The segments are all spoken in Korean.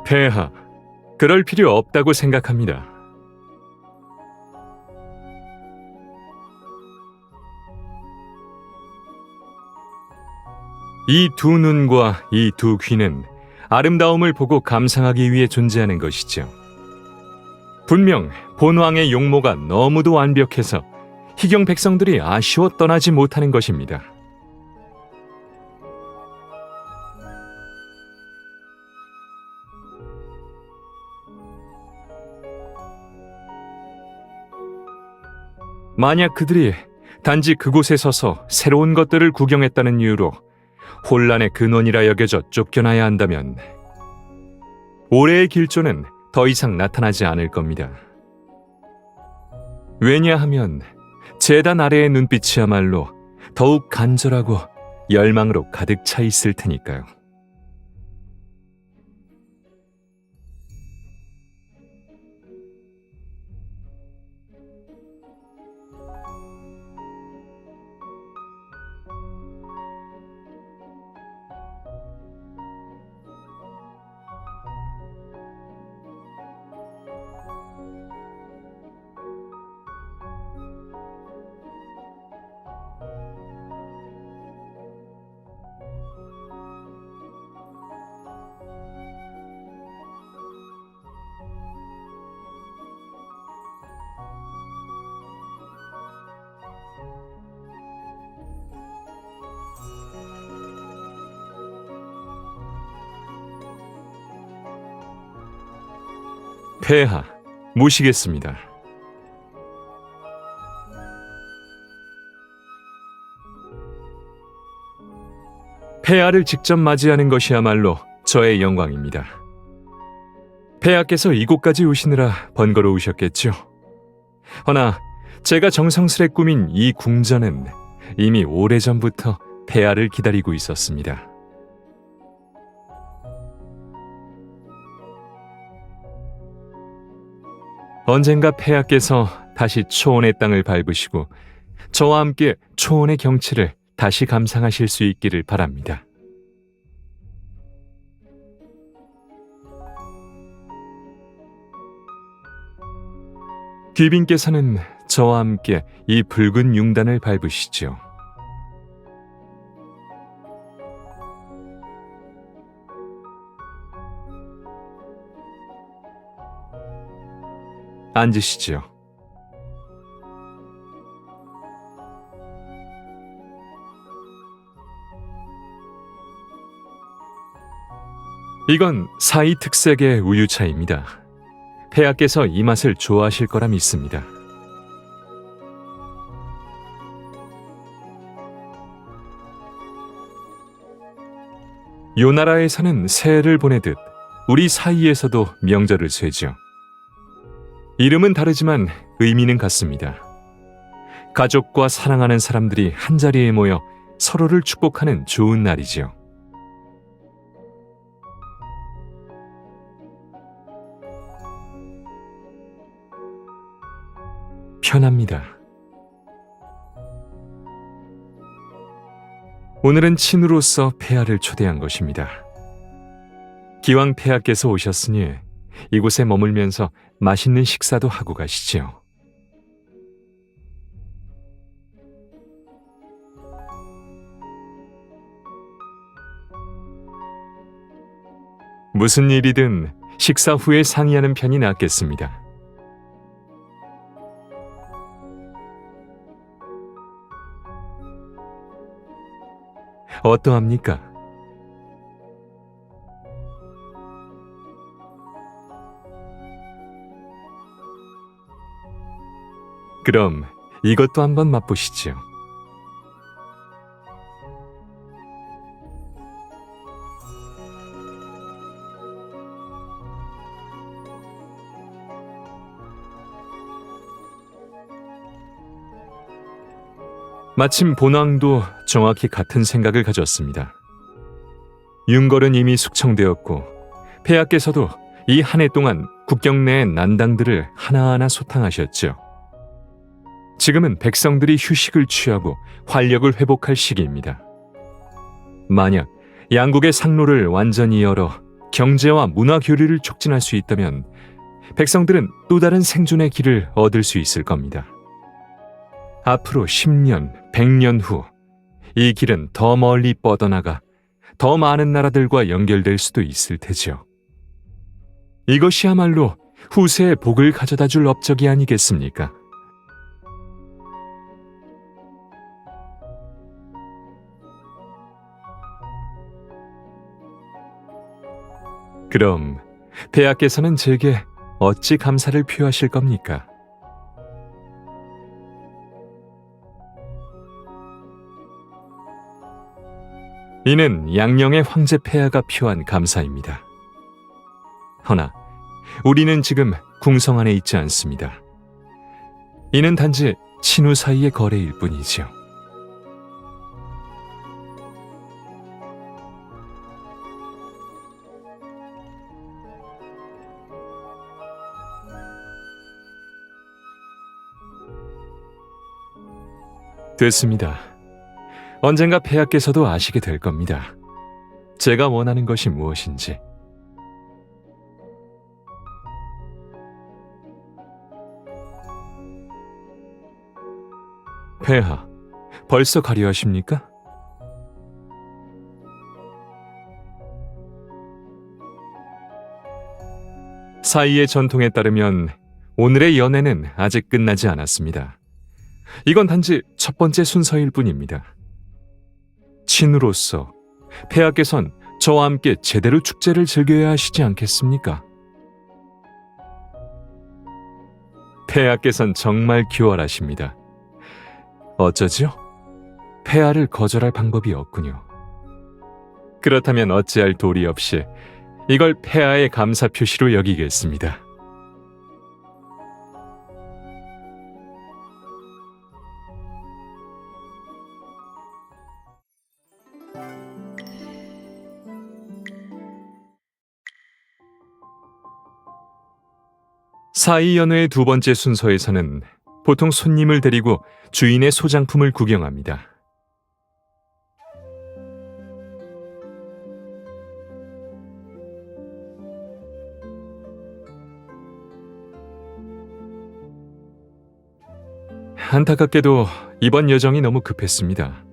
폐하, 그럴 필요 없다고 생각합니다. 이 두 눈과 이 두 귀는 아름다움을 보고 감상하기 위해 존재하는 것이죠. 분명 본왕의 용모가 너무도 완벽해서 희경 백성들이 아쉬워 떠나지 못하는 것입니다. 만약 그들이 단지 그곳에 서서 새로운 것들을 구경했다는 이유로 혼란의 근원이라 여겨져 쫓겨나야 한다면 올해의 길조는 더 이상 나타나지 않을 겁니다. 왜냐하면 제단 아래의 눈빛이야말로 더욱 간절하고 열망으로 가득 차 있을 테니까요. 폐하, 모시겠습니다. 폐하를 직접 맞이하는 것이야말로 저의 영광입니다. 폐하께서 이곳까지 오시느라 번거로우셨겠죠. 허나 제가 정성스레 꾸민 이 궁전은 이미 오래전부터 폐하를 기다리고 있었습니다. 언젠가 폐하께서 다시 초원의 땅을 밟으시고 저와 함께 초원의 경치를 다시 감상하실 수 있기를 바랍니다. 귀빈께서는 저와 함께 이 붉은 융단을 밟으시죠. 앉으시죠. 이건 사이 특색의 우유차입니다. 폐하께서 이 맛을 좋아하실 거라 믿습니다. 요 나라에서는 새해를 보내듯 우리 사이에서도 명절을 쇠죠. 이름은 다르지만 의미는 같습니다. 가족과 사랑하는 사람들이 한자리에 모여 서로를 축복하는 좋은 날이지요. 편합니다. 오늘은 친우로서 폐하를 초대한 것입니다. 기왕 폐하께서 오셨으니 이곳에 머물면서 맛있는 식사도 하고 가시지요. 무슨 일이든 식사 후에 상의하는 편이 낫겠습니다. 어떠합니까? 그럼 이것도 한번 맛보시죠. 마침 본왕도 정확히 같은 생각을 가졌습니다. 윤걸은 이미 숙청되었고 폐하께서도 이 한 해 동안 국경 내의 난당들을 하나하나 소탕하셨죠. 지금은 백성들이 휴식을 취하고 활력을 회복할 시기입니다. 만약 양국의 상로를 완전히 열어 경제와 문화 교류를 촉진할 수 있다면 백성들은 또 다른 생존의 길을 얻을 수 있을 겁니다. 앞으로 10년, 100년 후 이 길은 더 멀리 뻗어나가 더 많은 나라들과 연결될 수도 있을 테지요. 이것이야말로 후세에 복을 가져다 줄 업적이 아니겠습니까? 그럼 폐하께서는 제게 어찌 감사를 표하실 겁니까? 이는 양령의 황제 폐하가 표한 감사입니다. 허나 우리는 지금 궁성 안에 있지 않습니다. 이는 단지 친후 사이의 거래일 뿐이지요. 됐습니다. 언젠가 폐하께서도 아시게 될 겁니다. 제가 원하는 것이 무엇인지. 폐하, 벌써 가려 하십니까? 사이의 전통에 따르면 오늘의 연애는 아직 끝나지 않았습니다. 이건 단지 첫 번째 순서일 뿐입니다. 친우로서 폐하께선 저와 함께 제대로 축제를 즐겨야 하시지 않겠습니까? 폐하께선 정말 기월하십니다. 어쩌지요? 폐하를 거절할 방법이 없군요. 그렇다면 어찌할 도리 없이 이걸 폐하의 감사 표시로 여기겠습니다. 사이연회의 두 번째 순서에서는 보통 손님을 데리고 주인의 소장품을 구경합니다. 안타깝게도 이번 여정이 너무 급했습니다.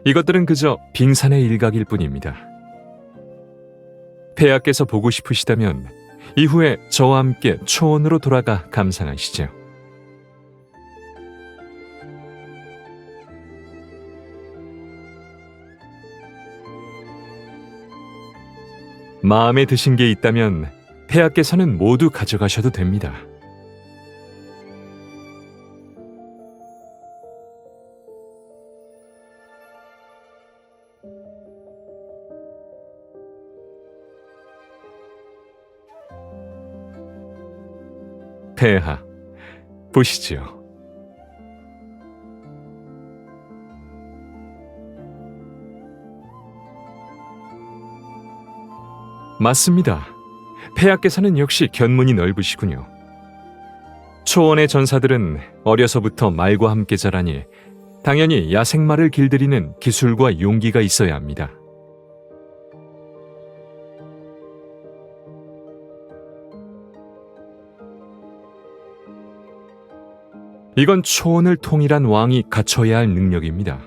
이것들은 그저 빙산의 일각일 뿐입니다. 폐하께서 보고 싶으시다면 이후에 저와 함께 초원으로 돌아가 감상하시죠. 마음에 드신 게 있다면 폐하께서는 모두 가져가셔도 됩니다. 폐하, 보시지요. 맞습니다. 폐하께서는 역시 견문이 넓으시군요. 초원의 전사들은 어려서부터 말과 함께 자라니 당연히 야생마를 길들이는 기술과 용기가 있어야 합니다. 이건 초원을 통일한 왕이 갖춰야 할 능력입니다.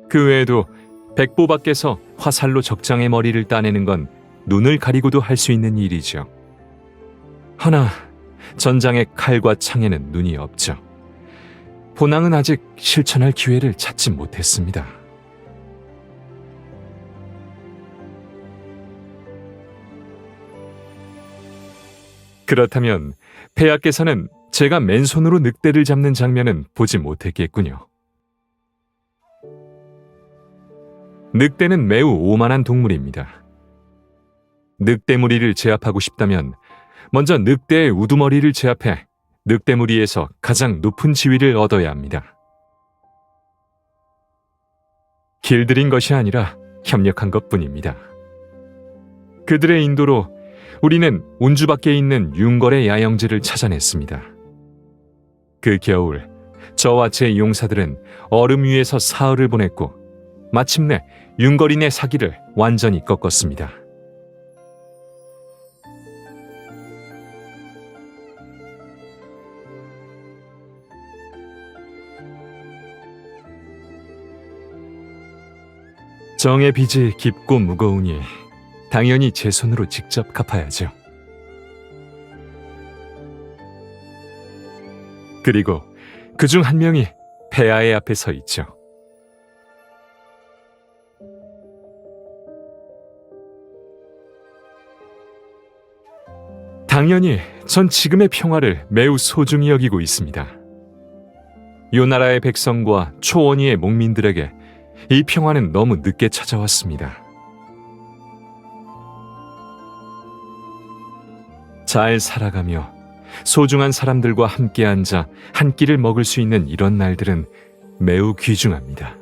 그 외에도 백보 밖에서 화살로 적장의 머리를 따내는 건 눈을 가리고도 할 수 있는 일이죠. 허나 전장의 칼과 창에는 눈이 없죠. 본왕은 아직 실천할 기회를 찾지 못했습니다. 그렇다면 폐하께서는 제가 맨손으로 늑대를 잡는 장면은 보지 못했겠군요. 늑대는 매우 오만한 동물입니다. 늑대무리를 제압하고 싶다면 먼저 늑대의 우두머리를 제압해 늑대무리에서 가장 높은 지위를 얻어야 합니다. 길들인 것이 아니라 협력한 것뿐입니다. 그들의 인도로 우리는 운주 밖에 있는 윤걸의 야영지를 찾아냈습니다. 그 겨울, 저와 제 용사들은 얼음 위에서 사흘을 보냈고 마침내 윤걸인의 사기를 완전히 꺾었습니다. 정의 빚이 깊고 무거우니 당연히 제 손으로 직접 갚아야죠. 그리고 그중 한 명이 폐하의 앞에 서 있죠. 당연히 전 지금의 평화를 매우 소중히 여기고 있습니다. 요 나라의 백성과 초원위의 목민들에게 이 평화는 너무 늦게 찾아왔습니다. 잘 살아가며 소중한 사람들과 함께 앉아 한 끼를 먹을 수 있는 이런 날들은 매우 귀중합니다.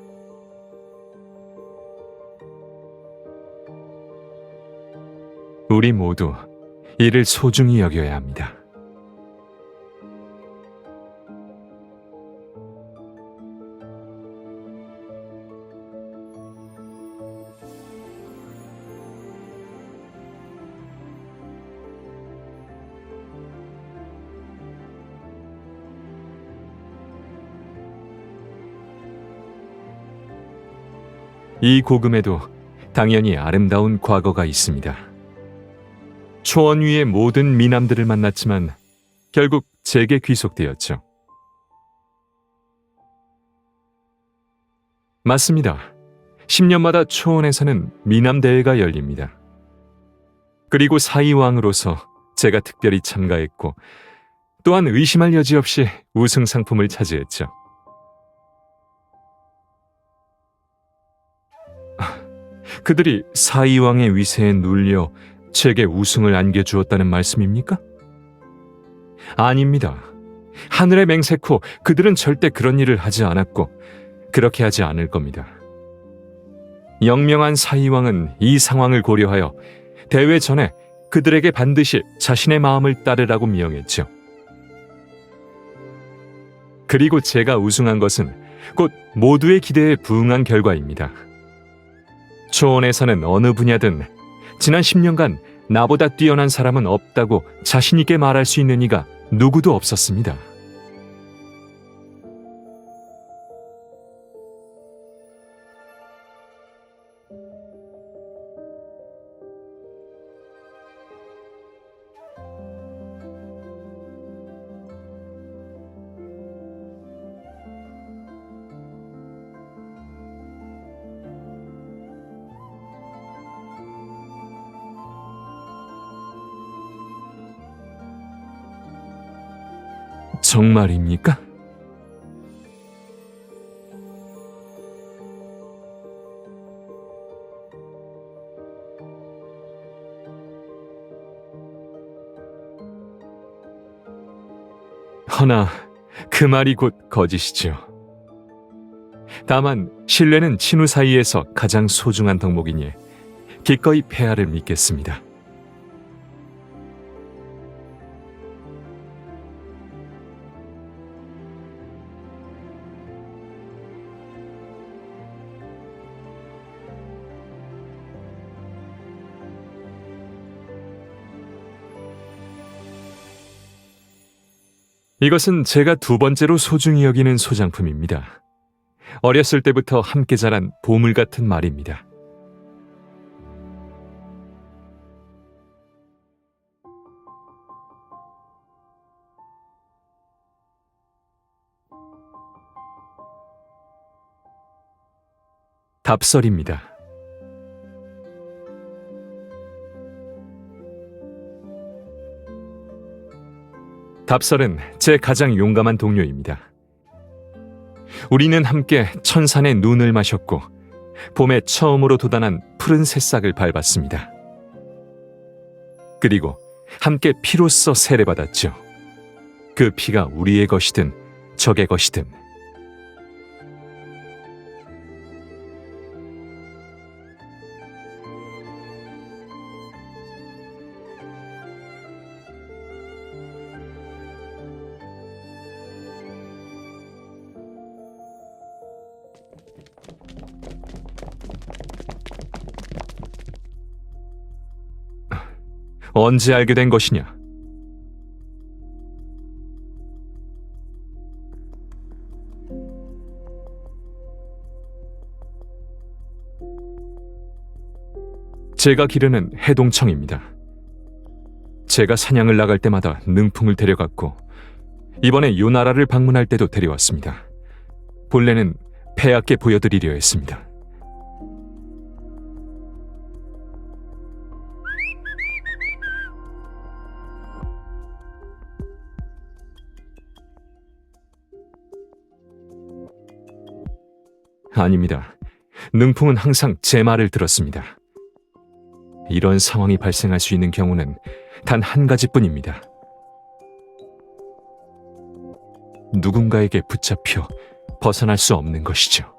우리 모두 이를 소중히 여겨야 합니다. 이 고금에도 당연히 아름다운 과거가 있습니다. 초원 위의 모든 미남들을 만났지만 결국 제게 귀속되었죠. 맞습니다. 10년마다 초원에서는 미남 대회가 열립니다. 그리고 사이왕으로서 제가 특별히 참가했고 또한 의심할 여지 없이 우승 상품을 차지했죠. 그들이 사이왕의 위세에 눌려 제게 우승을 안겨주었다는 말씀입니까? 아닙니다. 하늘에 맹세코 그들은 절대 그런 일을 하지 않았고 그렇게 하지 않을 겁니다. 영명한 사이왕은 이 상황을 고려하여 대회 전에 그들에게 반드시 자신의 마음을 따르라고 명했죠. 그리고 제가 우승한 것은 곧 모두의 기대에 부응한 결과입니다. 초원에서는 어느 분야든 지난 10년간 나보다 뛰어난 사람은 없다고 자신 있게 말할 수 있는 이가 누구도 없었습니다. 정말입니까? 허나 그 말이 곧 거짓이지요. 다만 신뢰는 친후 사이에서 가장 소중한 덕목이니 기꺼이 폐하를 믿겠습니다. 이것은 제가 두 번째로 소중히 여기는 소장품입니다. 어렸을 때부터 함께 자란 보물 같은 말입니다. 답설입니다. 답설은 제 가장 용감한 동료입니다. 우리는 함께 천산의 눈을 마셨고 봄에 처음으로 돋아난 푸른 새싹을 밟았습니다. 그리고 함께 피로써 세례받았죠. 그 피가 우리의 것이든 적의 것이든. 언제 알게 된 것이냐? 제가 기르는 해동청입니다. 제가 사냥을 나갈 때마다 능풍을 데려갔고 이번에 요 나라를 방문할 때도 데려왔습니다. 본래는 폐하께 보여드리려 했습니다. 아닙니다. 능풍은 항상 제 말을 들었습니다. 이런 상황이 발생할 수 있는 경우는 단 한 가지뿐입니다. 누군가에게 붙잡혀 벗어날 수 없는 것이죠.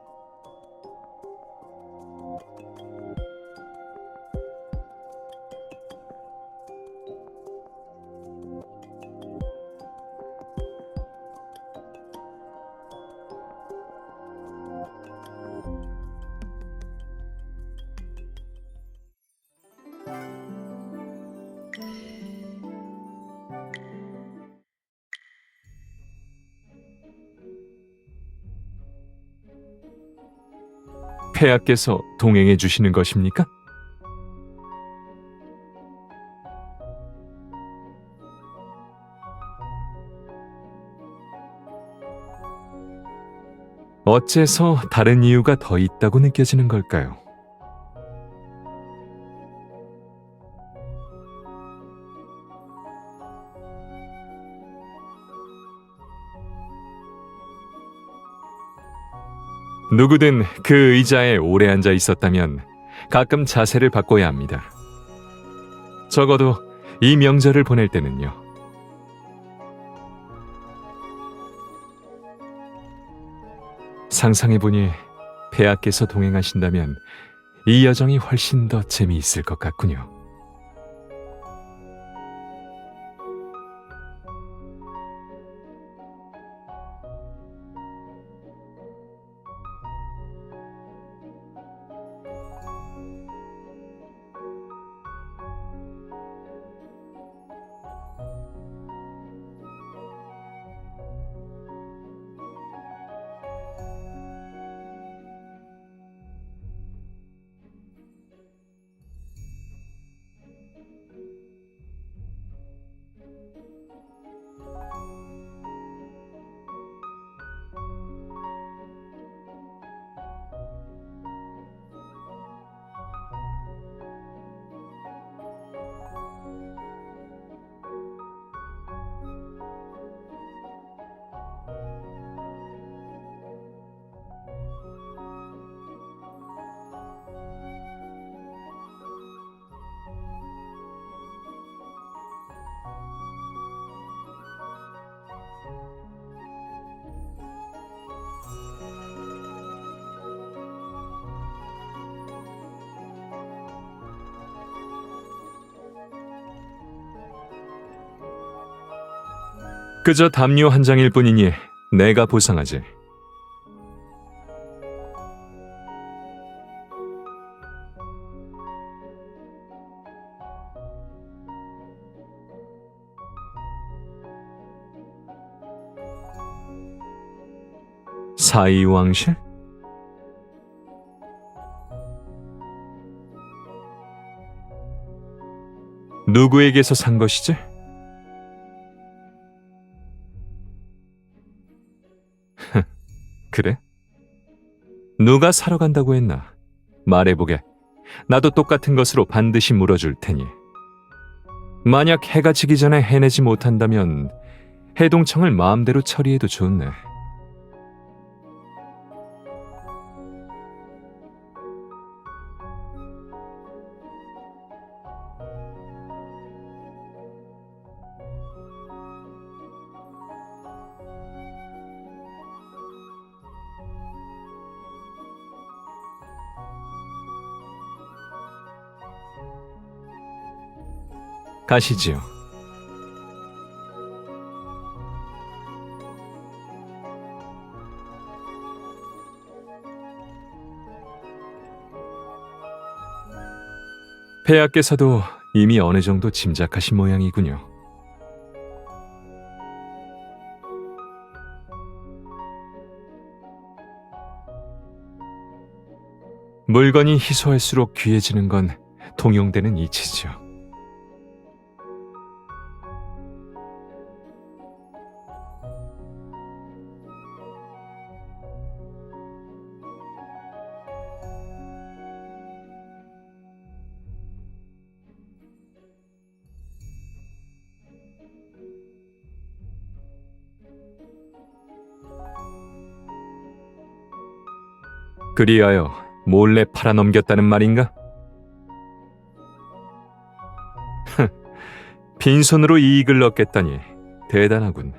폐하께서 동행해 주시는 것입니까? 어째서 다른 이유가 더 있다고 느껴지는 걸까요? 누구든 그 의자에 오래 앉아 있었다면 가끔 자세를 바꿔야 합니다. 적어도 이 명절을 보낼 때는요. 상상해보니 폐하께서 동행하신다면 이 여정이 훨씬 더 재미있을 것 같군요. 그저 담요 한 장일 뿐이니 내가 보상하지. 사이왕실? 누구에게서 산 것이지? 그래? 누가 사러 간다고 했나? 말해보게. 나도 똑같은 것으로 반드시 물어줄 테니. 만약 해가 지기 전에 해내지 못한다면 해동청을 마음대로 처리해도 좋네. 가시지요. 폐하께서도 이미 어느 정도 짐작하신 모양이군요. 물건이 희소할수록 귀해지는 건 통용되는 이치죠. 그리하여 몰래 팔아넘겼다는 말인가? 빈손으로 이익을 얻겠다니 대단하군.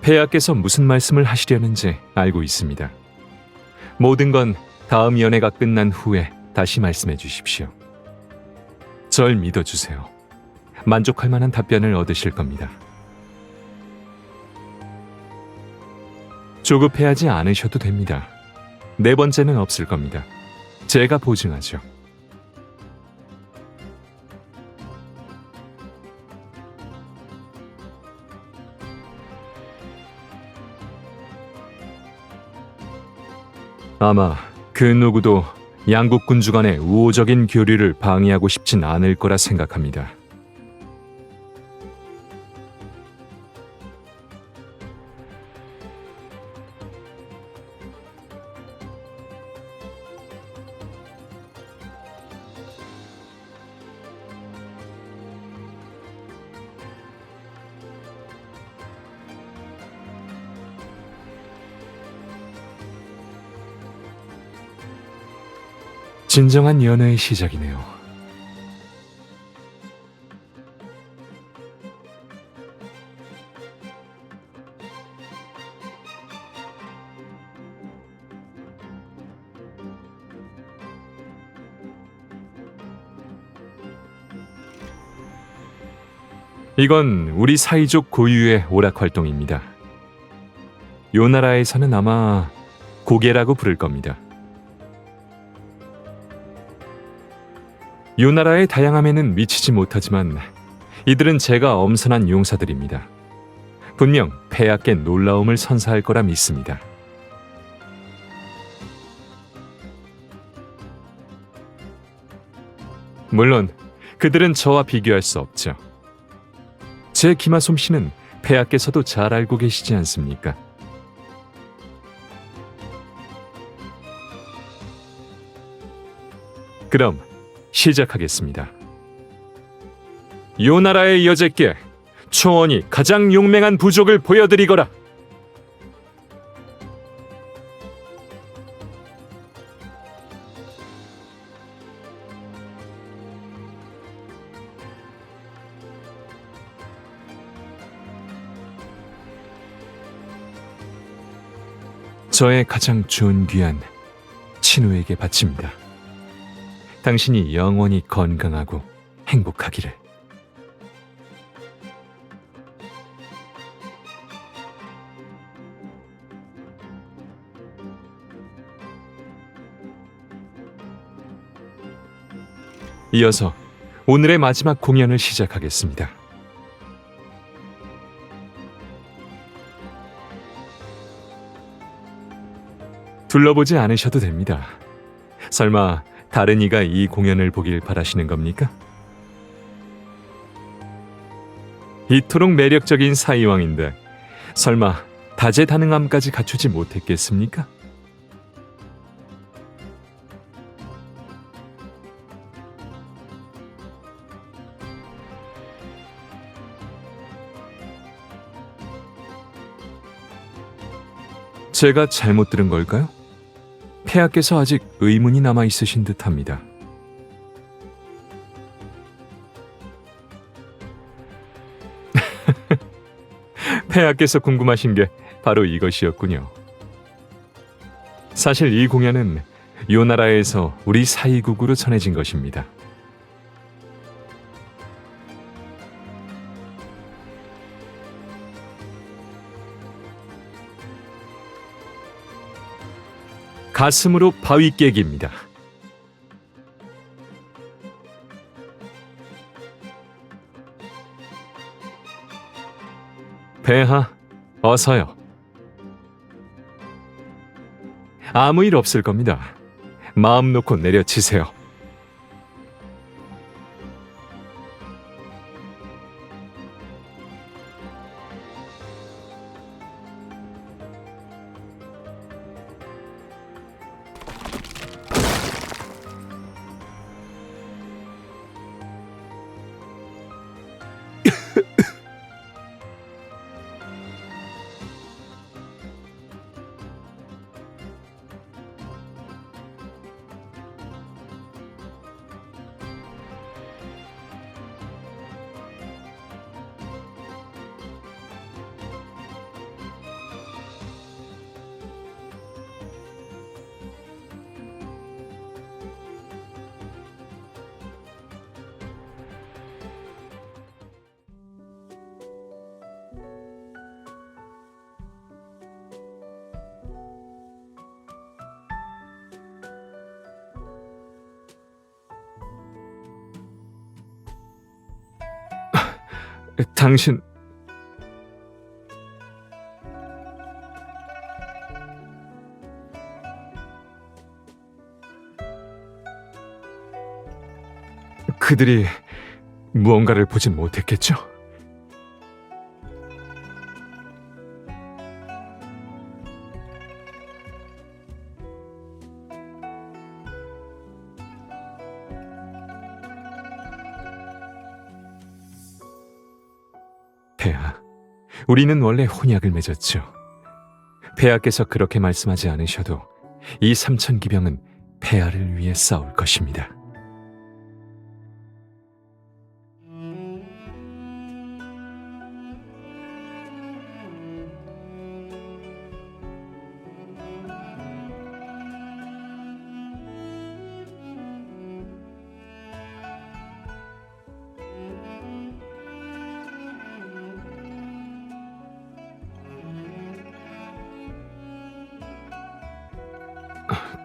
폐하께서 무슨 말씀을 하시려는지 알고 있습니다. 모든 건 다음 연회가 끝난 후에 다시 말씀해 주십시오. 절 믿어주세요. 만족할 만한 답변을 얻으실 겁니다. 조급해하지 않으셔도 됩니다. 네 번째는 없을 겁니다. 제가 보증하죠. 아마 그 누구도 양국 군주 간의 우호적인 교류를 방해하고 싶진 않을 거라 생각합니다. 진정한 연애의 시작이네요. 이건 우리 사이족 고유의 오락 활동입니다. 요 나라에서는 아마 고개라고 부를 겁니다. 요 나라의 다양함에는 미치지 못하지만 이들은 제가 엄선한 용사들입니다. 분명 폐하께 놀라움을 선사할 거라 믿습니다. 물론 그들은 저와 비교할 수 없죠. 제 기마 솜씨는 폐하께서도 잘 알고 계시지 않습니까? 그럼 시작하겠습니다. 요 나라의 여제께 초원이 가장 용맹한 부족을 보여드리거라. 저의 가장 존귀한 친우에게 바칩니다. 당신이 영원히 건강하고 행복하기를. 이어서 오늘의 마지막 공연을 시작하겠습니다. 둘러보지 않으셔도 됩니다. 설마 다른 이가 이 공연을 보길 바라시는 겁니까? 이토록 매력적인 사이왕인데 설마 다재다능함까지 갖추지 못했겠습니까? 제가 잘못 들은 걸까요? 폐하께서 아직 의문이 남아 있으신 듯합니다. 폐하께서 궁금하신 게 바로 이것이었군요. 사실 이 공연은 요나라에서 우리 사이국으로 전해진 것입니다. 가슴으로 바위 깨기입니다. 폐하, 어서요. 아무 일 없을 겁니다. 마음 놓고 내려치세요. 당신... 그들이 무언가를 보진 못했겠죠? 폐하, 우리는 원래 혼약을 맺었죠. 폐하께서 그렇게 말씀하지 않으셔도 이 3,000기병은 폐하를 위해 싸울 것입니다.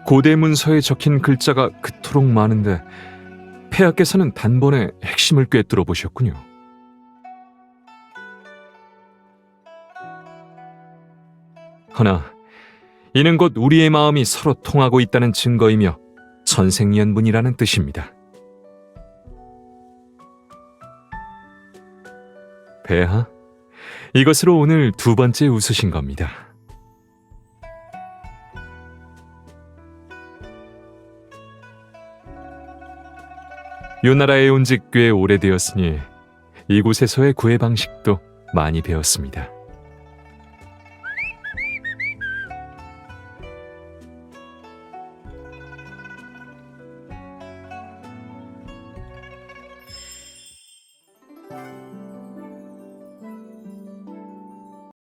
고대 문서에 적힌 글자가 그토록 많은데 폐하께서는 단번에 핵심을 꿰뚫어 보셨군요. 허나 이는 곧 우리의 마음이 서로 통하고 있다는 증거이며 천생연분이라는 뜻입니다. 폐하, 이것으로 오늘 두 번째 웃으신 겁니다. 요나라에 온 지 꽤 오래되었으니 이곳에서의 구애 방식도 많이 배웠습니다.